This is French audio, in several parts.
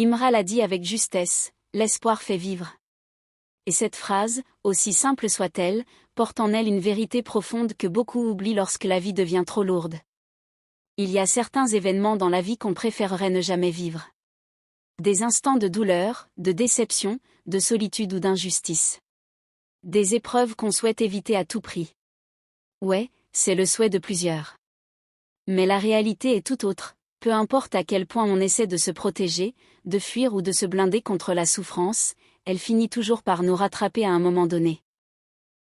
Imra l'a dit avec justesse, l'espoir fait vivre. Et cette phrase, aussi simple soit-elle, porte en elle une vérité profonde que beaucoup oublient lorsque la vie devient trop lourde. Il y a certains événements dans la vie qu'on préférerait ne jamais vivre. Des instants de douleur, de déception, de solitude ou d'injustice. Des épreuves qu'on souhaite éviter à tout prix. Ouais, c'est le souhait de plusieurs. Mais la réalité est tout autre, peu importe à quel point on essaie de se protéger, de fuir ou de se blinder contre la souffrance, elle finit toujours par nous rattraper à un moment donné.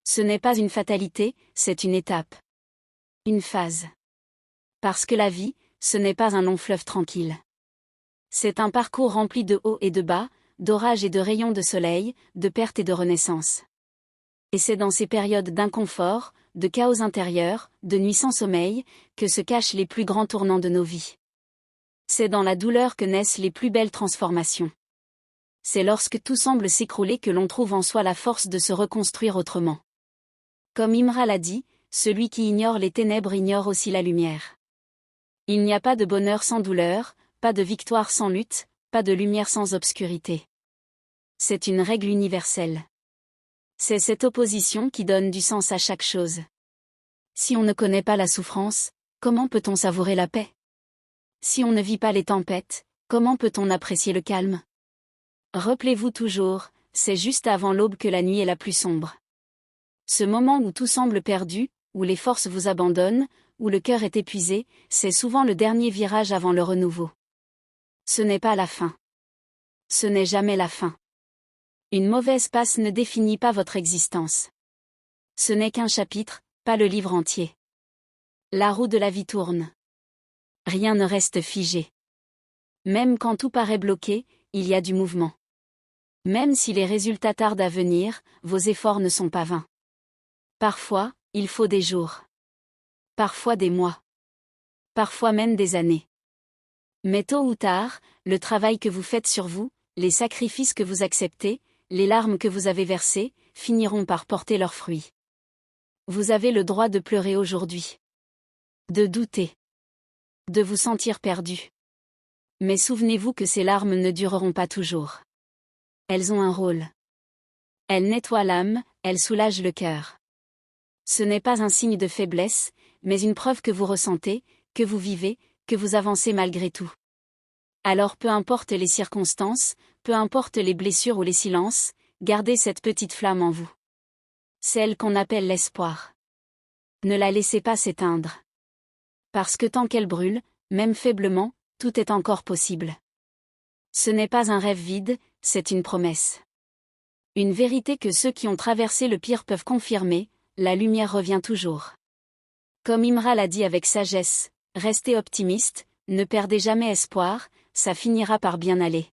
Ce n'est pas une fatalité, c'est une étape. Une phase. Parce que la vie, ce n'est pas un long fleuve tranquille. C'est un parcours rempli de hauts et de bas, d'orages et de rayons de soleil, de pertes et de renaissance. Et c'est dans ces périodes d'inconfort, de chaos intérieur, de nuits sans sommeil, que se cachent les plus grands tournants de nos vies. C'est dans la douleur que naissent les plus belles transformations. C'est lorsque tout semble s'écrouler que l'on trouve en soi la force de se reconstruire autrement. Comme Imra l'a dit, celui qui ignore les ténèbres ignore aussi la lumière. Il n'y a pas de bonheur sans douleur, pas de victoire sans lutte, pas de lumière sans obscurité. C'est une règle universelle. C'est cette opposition qui donne du sens à chaque chose. Si on ne connaît pas la souffrance, comment peut-on savourer la paix? Si on ne vit pas les tempêtes, comment peut-on apprécier le calme? Rappelez-vous toujours, c'est juste avant l'aube que la nuit est la plus sombre. Ce moment où tout semble perdu, où les forces vous abandonnent, où le cœur est épuisé, c'est souvent le dernier virage avant le renouveau. Ce n'est pas la fin. Ce n'est jamais la fin. Une mauvaise passe ne définit pas votre existence. Ce n'est qu'un chapitre, pas le livre entier. La roue de la vie tourne. Rien ne reste figé. Même quand tout paraît bloqué, il y a du mouvement. Même si les résultats tardent à venir, vos efforts ne sont pas vains. Parfois, il faut des jours. Parfois des mois. Parfois même des années. Mais tôt ou tard, le travail que vous faites sur vous, les sacrifices que vous acceptez, les larmes que vous avez versées, finiront par porter leurs fruits. Vous avez le droit de pleurer aujourd'hui. De douter. De vous sentir perdu. Mais souvenez-vous que ces larmes ne dureront pas toujours. Elles ont un rôle. Elles nettoient l'âme, elles soulagent le cœur. Ce n'est pas un signe de faiblesse, mais une preuve que vous ressentez, que vous vivez, que vous avancez malgré tout. Alors peu importe les circonstances, peu importe les blessures ou les silences, gardez cette petite flamme en vous. Celle qu'on appelle l'espoir. Ne la laissez pas s'éteindre. Parce que tant qu'elle brûle, même faiblement, tout est encore possible. Ce n'est pas un rêve vide, c'est une promesse. Une vérité que ceux qui ont traversé le pire peuvent confirmer, la lumière revient toujours. Comme Imra l'a dit avec sagesse, restez optimiste, ne perdez jamais espoir, ça finira par bien aller.